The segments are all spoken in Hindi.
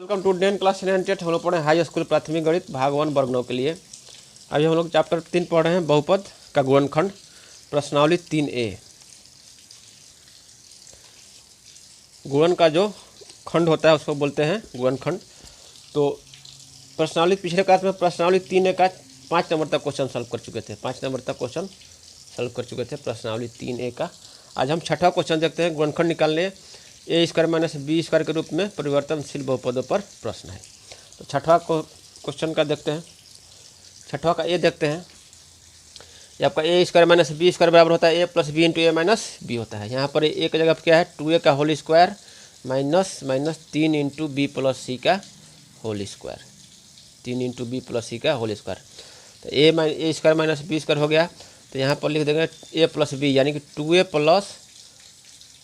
Welcome to 10 class 98। हम लोग पढ़े हाई स्कूल प्राथमिक गणित भाग 1 वर्ग 9 के लिए। अभी हम लोग चैप्टर 3 पढ़ रहे हैं बहुपद का गुणनखंड प्रश्नावली 3A। गुणन का जो खंड होता है उसको बोलते हैं गुणनखंड। तो प्रश्नावली पिछले क्लास में प्रश्नावली 3A का 5 नंबर तक क्वेश्चन सॉल्व कर चुके थे। 5 नंबर तक क्वेश्चन सॉल्व कर चुके थे प्रश्नावली 3A का। आज हम छठा क्वेश्चन देखते हैं। गुणनखंड निकालने ए स्क्वायर माइनस बी स्क्वायर के रूप में परिवर्तनशील बहुपदों पर प्रश्न है। तो छठवा क्वेश्चन का देखते हैं। छठवा का ए देखते हैं। ये आपका ए स्क्वायर माइनस बी स्क्वायर बराबर होता है ए प्लस बी इंटू ए माइनस बी होता है। यहाँ पर ए की जगह पर क्या है 2a का whole square minus 3 into B plus C का whole square, 3 into B plus C का होल स्क्वायर। तो A square minus B square हो गया। तो यहाँ पर लिख देंगे ए प्लस बी यानी कि 2a plus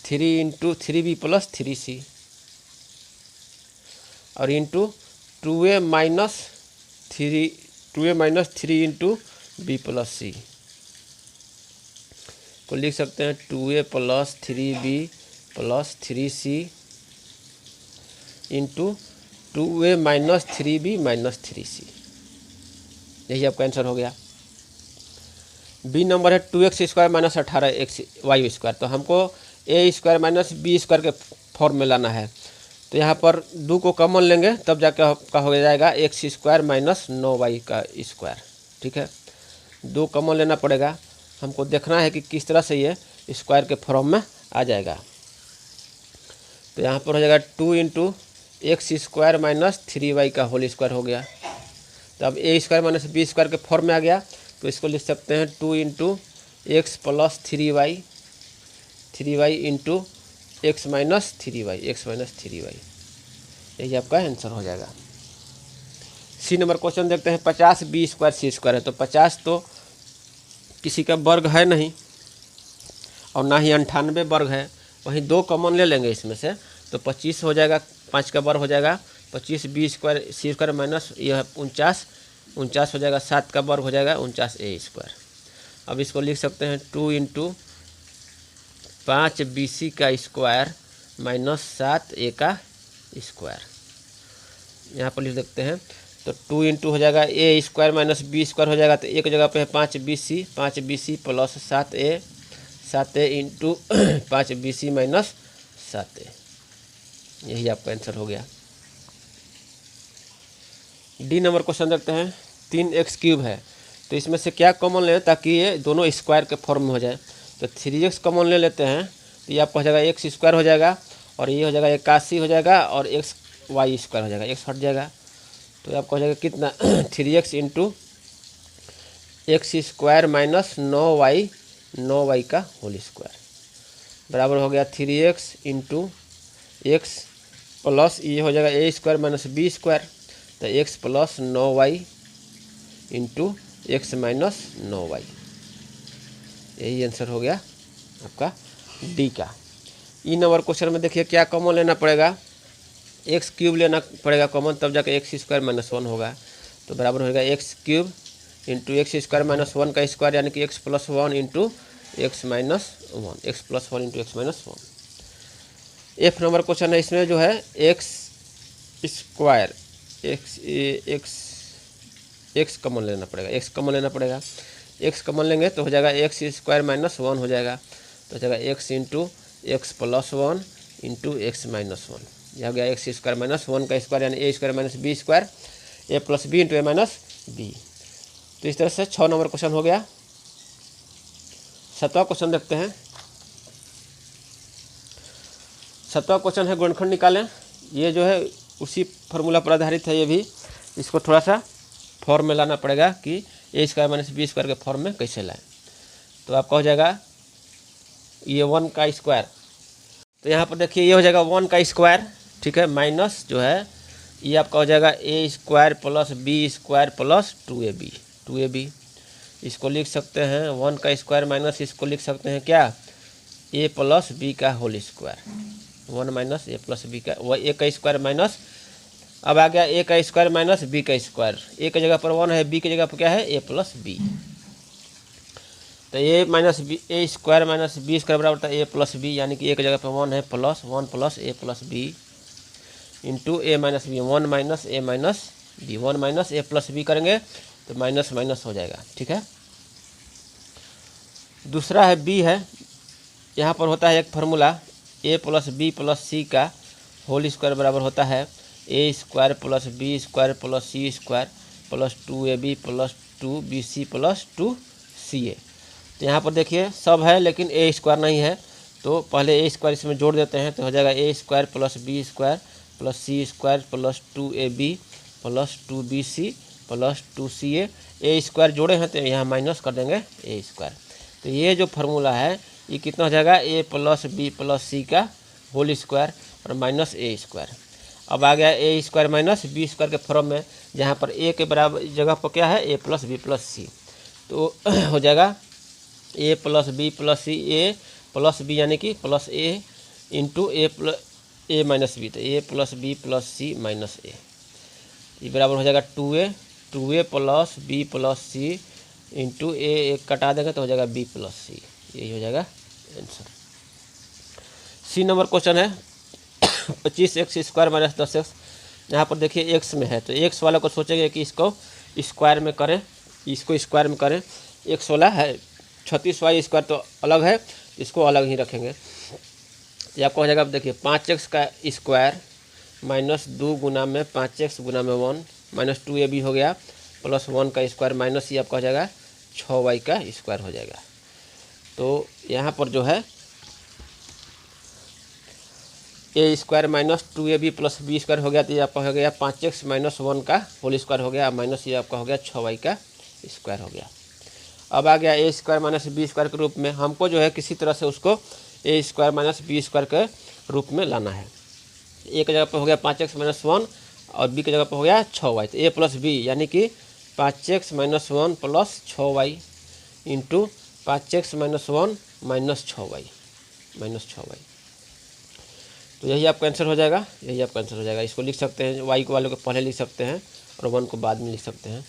3 into 3b plus 3c और into 2a minus 3 into B plus C को लिख सकते हैं 2a plus 3b plus 3c into 2a minus 3b minus 3c। यही आपका आंसर हो गया। बी नंबर है 2x square minus 18x Y square. तो हमको A square minus B square के फॉर्म में लाना है। तो यहाँ पर 2 को कॉमन लेंगे तब जाके का हो जाएगा एक्स स्क्वायर माइनस 9y का स्क्वायर। ठीक है, 2 कॉमन लेना पड़ेगा। हमको देखना है कि किस तरह से ये स्क्वायर के फॉर्म में आ जाएगा। तो यहाँ पर हो जाएगा 2 into x square minus 3y का होल स्क्वायर हो गया। तो अब ए स्क्वायर माइनस बी स्क्वायर के फॉर्म में आ गया। तो इसको लिख सकते हैं 2 into x plus 3y into X minus 3y। यही आपका आंसर हो जाएगा। सी नंबर क्वेश्चन देखते हैं। 50 बी स्क्वायर सी स्क्वायर है। तो 50 तो किसी का वर्ग है नहीं और ना ही 98 वर्ग है। वहीं 2 कॉमन ले लेंगे इसमें से तो 25 हो जाएगा, 5 का वर्ग हो जाएगा 25 बी स्क्वायर सी स्क्वायर माइनस यह 49 हो जाएगा, 7 का वर्ग हो जाएगा 49 ए स्क्वायर। अब इसको लिख सकते हैं 2 इंटू 5 बी सी का स्क्वायर माइनस 7 ए का स्क्वायर। यहाँ पर लिख सकते हैं। तो 2 इंटू हो जाएगा A square minus B square हो जाएगा। तो एक जगह पे है 5 B C plus 7a into 5 B C minus 7a। यही आपका आंसर हो गया। डी नंबर क्वेश्चन देखते हैं। 3x क्यूब है। तो इसमें से क्या कॉमन लें ताकि ये दोनों स्क्वायर के फॉर्म में हो जाए। तो 3x कॉमन ले लेते हैं। तो ये आपको हो जाएगा एक्स स्क्वायर हो जाएगा और ये हो जाएगा 81 हो जाएगा और एक्स वाई स्क्वायर हो जाएगा, एक्स हट जाएगा। तो आपको हो जाएगा कितना 3x into x square minus 9y का होल स्क्वायर बराबर हो गया 3x इंटू एक्स प्लस ये हो जाएगा A square minus B square. तो x plus 9y into X minus 9y। यही आंसर हो गया आपका डी का। ई नंबर क्वेश्चन में देखिए क्या कॉमन लेना पड़ेगा, एक्स क्यूब लेना पड़ेगा कॉमन, तब जाकर एक्स स्क्वायर माइनस 1 होगा। तो बराबर होगा x cube into x square minus 1 का स्क्वायर यानी कि x plus 1 into X minus 1, x plus 1 into X minus 1। F number question है। इसमें जो है एक्स स्क्वायर एक्स कॉमन लेना पड़ेगा, एक्स कॉमन लेना पड़ेगा। एक्स कॉमन लेंगे तो हो जाएगा एक्स स्क्वायर माइनस 1 हो जाएगा। तो हो जाएगा x into x plus 1 into X minus 1। यह हो गया एक्स स्क्वायर माइनस 1 का स्क्वायर यानी ए स्क्वायर माइनस बी स्क्वायर, ए प्लस बी इंटू ए माइनस बी। तो इस तरह से 6 नंबर क्वेश्चन हो गया। 7वां क्वेश्चन देखते हैं। 7वां क्वेश्चन है गुणनखंड निकालें। ये जो है उसी फार्मूला पर आधारित है। ये भी इसको थोड़ा सा फॉर्म में लाना पड़ेगा कि ए स्क्वायर माइनस बी स्क्वायर के फॉर्म में कैसे लाएं। तो आपका हो जाएगा ये 1 का स्क्वायर। तो यहाँ पर देखिए ये हो जाएगा 1 का स्क्वायर, ठीक है, माइनस जो है ये आपका हो जाएगा A square plus B square plus 2ab। इसको लिख सकते हैं 1 का स्क्वायर माइनस इसको लिख सकते हैं क्या ए प्लस बी का होल स्क्वायर, 1 माइनस ए प्लस बी का ए का स्क्वायर माइनस अब आ गया ए का स्क्वायर माइनस बी का स्क्वायर। ए की जगह पर 1 है, बी की जगह पर क्या है ए प्लस बी। तो ए माइनस बी ए स्क्वायर माइनस बी स्क्वायर बराबर होता है ए प्लस बी यानी कि एक जगह पे 1 है प्लस 1 प्लस ए प्लस बी इंटू ए माइनस बी, 1 माइनस ए माइनस बी, 1 माइनस ए प्लस बी करेंगे तो माइनस माइनस हो जाएगा। ठीक है, दूसरा है बी है, यहाँ पर होता है एक formula A plus B plus C का होल स्क्वायर बराबर होता है A square plus B square plus C square plus 2ab plus 2bc plus 2ca। तो यहाँ पर देखिए सब है लेकिन ए स्क्वायर नहीं है, तो पहले ए स्क्वायर इसमें जोड़ देते हैं तो हो जाएगा A square plus B square plus C square plus 2ab plus 2bc plus 2ca। A square जोड़े हैं तो यहाँ माइनस कर देंगे ए स्क्वायर। तो ये जो फार्मूला है ये कितना हो जाएगा, ए प्लस बी प्लस सी का होल स्क्वायर और माइनस ए स्क्वायर। अब आ गया ए स्क्वायर माइनस बी स्क्वायर के फॉर्म में, जहाँ पर ए के बराबर जगह पर क्या है ए प्लस बी प्लस सी, तो हो जाएगा ए प्लस बी प्लस सी, ए प्लस बी यानी कि प्लस ए इंटू ए माइनस बी, तो ए प्लस बी प्लस सी माइनस ए, ये बराबर हो जाएगा 2a प्लस बी प्लस सी इंटू ए, एक कटा देंगे तो हो जाएगा बी प्लस सी, यही हो जाएगा आंसर। सी नंबर क्वेश्चन है 25x स्क्वायर माइनस 10x। यहाँ पर देखिए एक्स में है तो एक्स वाला को सोचेंगे कि इसको स्क्वायर में करें, इसको स्क्वायर में करें। एक्स वाला है 36y स्क्वायर तो अलग है, इसको अलग ही रखेंगे। ये आपको हो जाएगा, अब देखिए 5x का स्क्वायर माइनस 2 गुना में 5x गुना में 1 माइनस 2ab हो गया प्लस 1 का स्क्वायर माइनस ये आपका हो जाएगा 6y का स्क्वायर हो जाएगा। तो यहाँ पर जो है A square minus 2ab plus B square हो गया, तो ये आपका हो गया 5x माइनस 1 का होल स्क्वायर हो गया माइनस ये आपका हो गया 6y का स्क्वायर हो गया। अब आ गया ए स्क्वायर माइनस बी स्क्वायर के रूप में, हमको जो है किसी तरह से उसको ए स्क्वायर माइनस बी स्क्वायर के रूप में लाना है। ए की जगह पर हो गया 5x माइनस 1 और बी की जगह पर हो गया 6y, तो ए प्लस बी यानी कि 5x minus 1 plus 6y into 5x minus 1 minus 6y, तो यही आपका आंसर हो जाएगा, यही आपका आंसर हो जाएगा। इसको लिख सकते हैं, y को वाले को पहले लिख सकते हैं और 1 को बाद में लिख सकते हैं।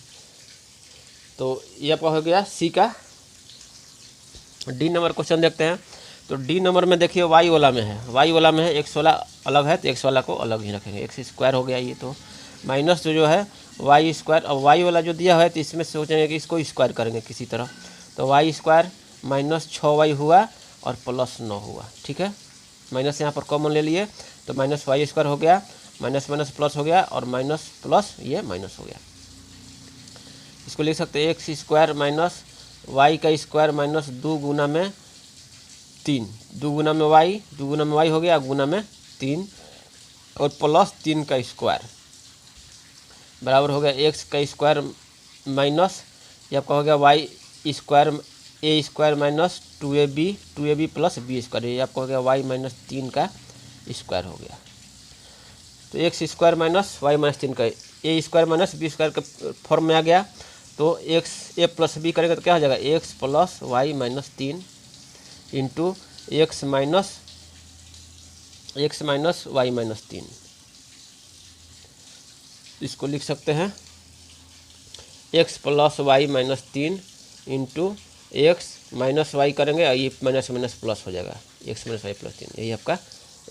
तो ये आपका हो गया सी का। डी नंबर क्वेश्चन देखते हैं। तो डी नंबर में देखिए y वाला में है, y वाला में है x वाला अलग है तो x वाला को अलग ही रखेंगे, x स्क्वायर हो गया ये, तो माइनस जो है y स्क्वायर। अब y वाला जो दिया है तो इसमें सोचेंगे कि इसको स्क्वायर करेंगे किसी तरह, तो y स्क्वायर माइनस 6y हुआ और प्लस 9 हुआ। ठीक है, माइनस यहाँ पर कॉमन ले लिए तो माइनस वाई स्क्वायर हो गया, माइनस माइनस प्लस हो गया और माइनस प्लस ये माइनस हो गया। इसको लिख सकते हैं एक्स स्क्वायर माइनस वाई का स्क्वायर माइनस 2 गुना में 3, 2 गुना में वाई हो गया गुना में 3 और प्लस 3 का स्क्वायर बराबर हो गया एक्स का स्क्वायर माइनस ये आपका हो गया Y square A square minus 2ab plus B square, ये आपको हो गया वाई माइनस 3 का स्क्वायर हो गया। तो X square minus Y minus 3 का A square minus B square के फॉर्म में आ गया, तो एक्स ए प्लस बी करेगा तो क्या हो जाएगा X plus Y minus 3 into X minus Y minus 3। इसको लिख सकते हैं X plus Y minus 3 into X minus Y करेंगे और ये माइनस माइनस प्लस हो जाएगा एक्स माइनस वाई प्लस 3, यही आपका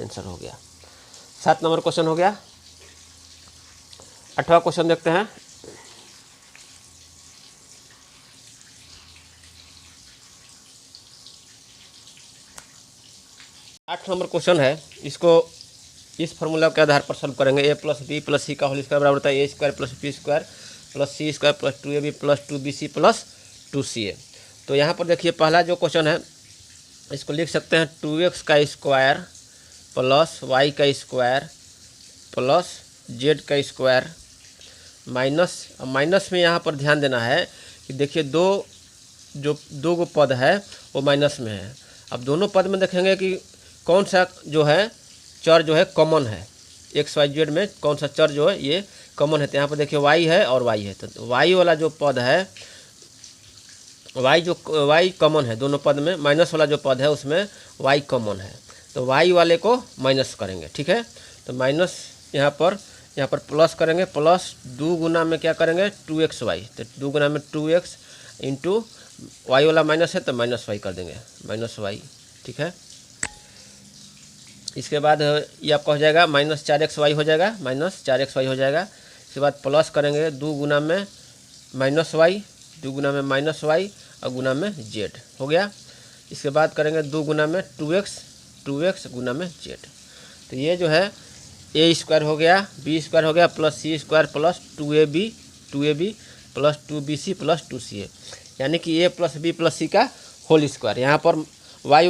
आंसर हो गया। 7 नंबर क्वेश्चन हो गया। 8वां क्वेश्चन देखते हैं। आठ नंबर क्वेश्चन है, इसको इस फार्मूला के आधार पर सॉल्व करेंगे। A plus B plus C का होल स्क्वायर बराबर होता है A square plus B square plus C square plus 2ab plus 2bc plus 2ca। तो यहाँ पर देखिए पहला जो क्वेश्चन है इसको लिख सकते हैं 2x का स्क्वायर प्लस वाई का स्क्वायर प्लस जेड का स्क्वायर माइनस में यहाँ पर ध्यान देना है कि देखिए दो गो पद है वो माइनस में है। अब दोनों पद में देखेंगे कि कौन सा जो है चर जो है कॉमन है, एक्स वाई जेड में कौन सा चर जो है ये कॉमन है। तो यहाँ पर देखिए वाई है और वाई है, तो वाई वाला जो पद है वाई कॉमन है दोनों पद में, माइनस वाला जो पद है उसमें वाई कॉमन है, तो वाई वाले को माइनस करेंगे। ठीक है, तो माइनस यहाँ पर प्लस करेंगे, प्लस 2 गुना में क्या करेंगे 2xy, तो 2 गुना में 2x इंटू वाई वाला माइनस है तो माइनस वाई कर देंगे माइनस वाई। ठीक है, इसके बाद ये आपका हो जाएगा -4xy हो जाएगा, -4xy हो जाएगा। इसके बाद प्लस करेंगे 2 गुना में -y, 2 गुना में -y और गुना में z हो गया। इसके बाद करेंगे 2 गुना में 2x गुना में z। तो ये जो है a स्क्वायर हो गया, b स्क्वायर हो गया plus c square plus 2ab plus 2bc plus 2ca, यानी कि a plus b plus c का होल स्क्वायर। यहाँ पर y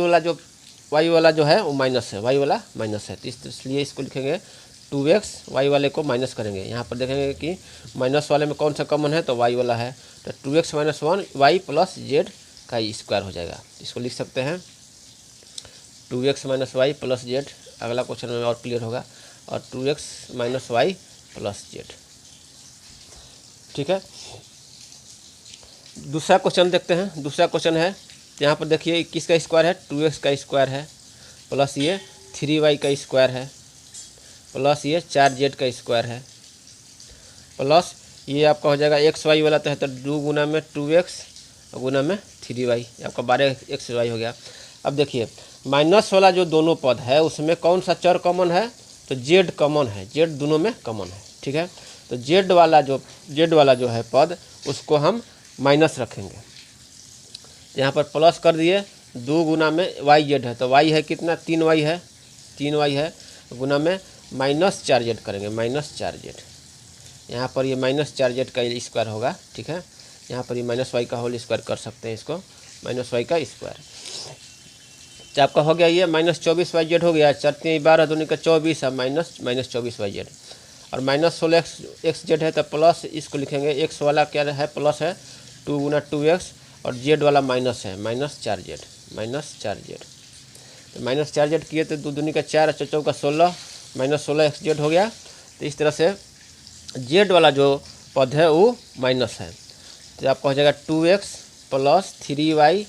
वाला जो है वो माइनस है, y वाला माइनस है, तो इसलिए इसको लिखेंगे 2x, y वाले को माइनस करेंगे। यहाँ पर देखेंगे कि माइनस वाले में कौन सा कॉमन है, तो y वाला है, तो 2x - 1 y प्लस z का स्क्वायर हो जाएगा। इसको लिख सकते हैं 2x - y प्लस z। अगला क्वेश्चन में और क्लियर होगा, और 2x - y प्लस z। ठीक है, दूसरा क्वेश्चन देखते हैं। दूसरा क्वेश्चन है, यहाँ पर देखिए किसका स्क्वायर है, 2x का स्क्वायर है प्लस ये 3y का स्क्वायर है प्लस ये 4z का स्क्वायर है प्लस ये आपका हो जाएगा xy वाला तो है, तो 2 गुना में 2x गुना में 3y, आपका 12xy हो गया। अब देखिए माइनस वाला जो दोनों पद है उसमें कौन सा चर कॉमन है, तो z कॉमन है, z दोनों में कॉमन है। ठीक है, तो z वाला जो है पद उसको हम माइनस रखेंगे। यहाँ पर प्लस कर दिए, 2 गुना में yz है, तो y है कितना, 3y है, 3y है गुना में -4z करेंगे, -4z। यहाँ पर ये -4z का स्क्वायर होगा। ठीक है, यहाँ पर ये -y का होल स्क्वायर कर सकते हैं इसको, -y का स्क्वायर। तो आपका हो गया ये -24yz हो गया, 4 3 12 दूनी का 24 है, -24yz और -16xz है, तो प्लस इसको लिखेंगे, x वाला क्या है प्लस है 2 गुना 2x और z वाला माइनस है -4z, तो -4z किए तो 2 दूनी का 4 और 4 का 16, -16xz हो गया। तो इस तरह से z वाला जो पद है वो माइनस है, तो आपका हो जाएगा 2x प्लस 3y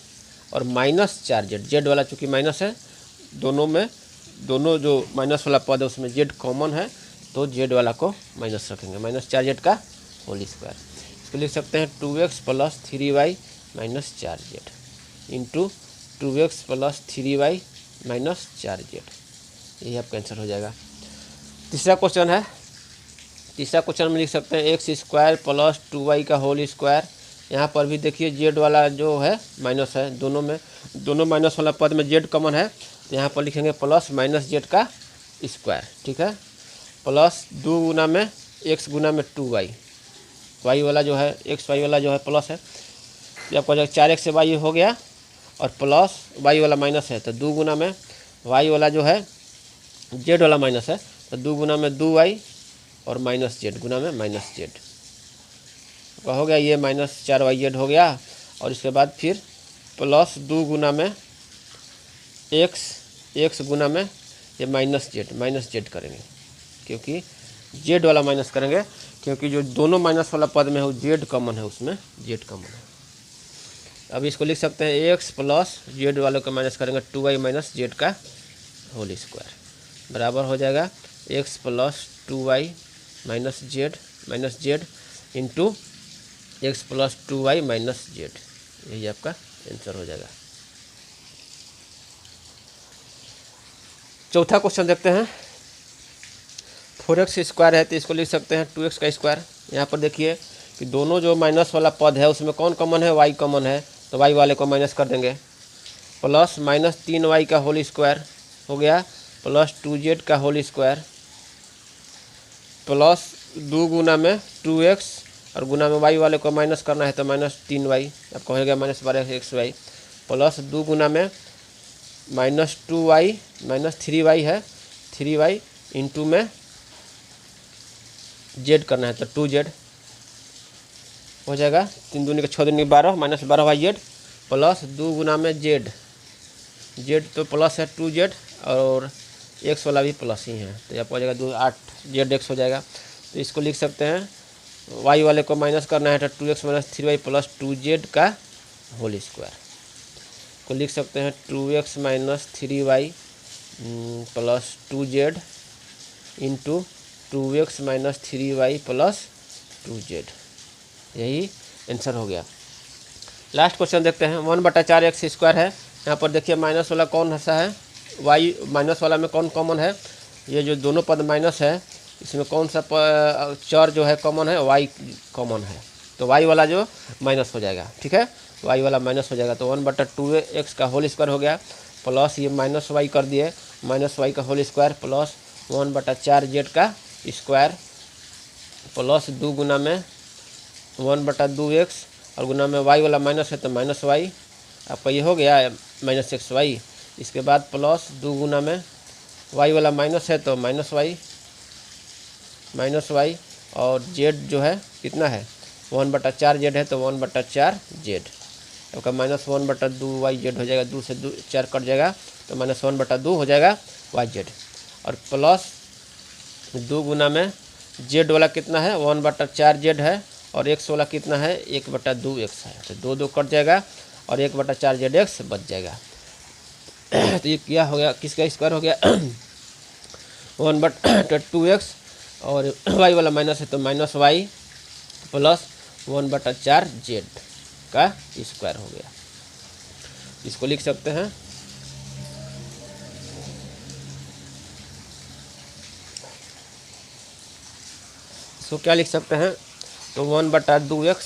और -4z। z वाला चूँकि माइनस है, दोनों जो माइनस वाला पद है उसमें z कॉमन है, तो z वाला को माइनस रखेंगे, -4z का होल स्क्वायर। इसको लिख सकते हैं 2x plus 3y -4z into 2x plus 3y -4z, यही आपका आंसर हो जाएगा। तीसरा क्वेश्चन है, तीसरा क्वेश्चन में लिख सकते हैं x स्क्वायर प्लस 2y का होल स्क्वायर। यहाँ पर भी देखिए z वाला जो है माइनस है, दोनों माइनस वाला पद में z कॉमन है, तो यहाँ पर लिखेंगे प्लस -z का स्क्वायर। ठीक है, प्लस 2 गुना में x गुना में 2y, y वाला जो है xy वाला जो है प्लस है, तो आपको 4x से y हो गया और प्लस y वाला माइनस है, तो 2 गुना में y वाला जो है z वाला माइनस है, तो 2 गुना में 2y और -z गुना में -z का हो गया, ये -4yz हो गया। और इसके बाद फिर प्लस 2 गुना में x गुना में ये -z करेंगे, क्योंकि z वाला माइनस करेंगे, क्योंकि जो दोनों माइनस वाला पद में है वो z कॉमन है, उसमें z कॉमन है। अब इसको लिख सकते हैं x प्लस z वालों को माइनस करेंगे 2y - z का होल स्क्वायर बराबर हो जाएगा x plus 2y - z into x plus 2y - z, यही आपका आंसर हो जाएगा। चौथा क्वेश्चन देखते हैं। 4x स्क्वायर है, तो इसको लिख सकते हैं 2x का स्क्वायर। यहाँ पर देखिए कि दोनों जो माइनस वाला पद है उसमें कौन कॉमन है, y कॉमन है, तो y वाले को माइनस कर देंगे, प्लस -3y का होल स्क्वायर हो गया प्लस 2z का होल स्क्वायर प्लस 2 गुना में 2x और गुना में y वाले को माइनस करना है, तो -3y आपको हो गया -12xy प्लस 2 गुना में -2y -3y है, 3y इंटू में z करना है, तो 2z हो जाएगा, 3 दूनी का 6 दूनी 12 -12yz प्लस 2 गुना में z तो प्लस है 2z और x वाला भी प्लस ही है, तो आपको हो जाएगा 8zx हो जाएगा। तो इसको लिख सकते हैं y वाले को माइनस करना है, तो 2x - 3y प्लस 2z का होल स्क्वायर को लिख सकते हैं 2x - 3y plus 2z into 2x - 3y plus 2z, यही आंसर हो गया। लास्ट क्वेश्चन देखते हैं। 1/4x स्क्वायर है, यहाँ पर देखिए माइनस वाला कौन सा है, वाई माइनस वाला में कौन कॉमन है, ये जो दोनों पद माइनस है इसमें कौन सा चर जो है कॉमन है, वाई कॉमन है, तो वाई वाला जो माइनस हो जाएगा। ठीक है, वाई वाला माइनस हो जाएगा, तो 1/2x का होल स्क्वायर हो गया, प्लस ये माइनस वाई कर दिए, माइनस वाई का होल स्क्वायर प्लस 1/4z का स्क्वायर प्लस 2 गुना में 1/2x और गुना में वाई वाला माइनस है तो माइनस वाई, आपका ये हो गया -xy। इसके बाद प्लस 2 गुना में वाई वाला माइनस है तो माइनस वाई और z जो है कितना है 1/4z है तो 1/4z, आपका -1/2yz हो जाएगा, 2 से 4 कट जाएगा तो -1/2 हो जाएगा yz और प्लस 2 गुना में z वाला कितना है 1/4z है और x वाला कितना है 1/2x है, तो 2 कट जाएगा और 1/4zx बच जाएगा। तो ये क्या हो गया, किसका स्क्वायर हो गया 1/2x और y वाला माइनस है तो माइनस वाई प्लस 1/4z का स्क्वायर हो गया। इसको लिख सकते हैं इसको क्या लिख सकते हैं, तो 1/2x,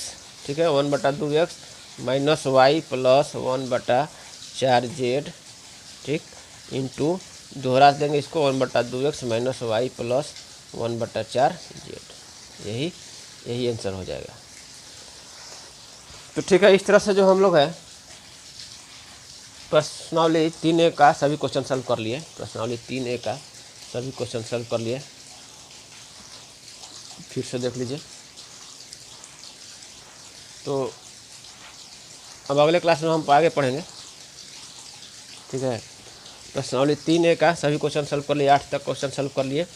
ठीक है 1/2x minus Y plus 1/4z, ठीक, इंटू दोहरा देंगे इसको 1/2x minus Y plus 1/4z, यही आंसर हो जाएगा। तो ठीक है, इस तरह से जो हम लोग है प्रश्नावली 3A का सभी क्वेश्चन सॉल्व कर लिए, प्रश्नावली 3A का सभी क्वेश्चन सॉल्व कर लिए, फिर से देख लीजिए। तो अब अगले क्लास में हम आगे पढ़ेंगे। ठीक है, प्रश्नावली 3A का सभी क्वेश्चन सॉल्व कर लिए, 8 तक क्वेश्चन सॉल्व कर लिए।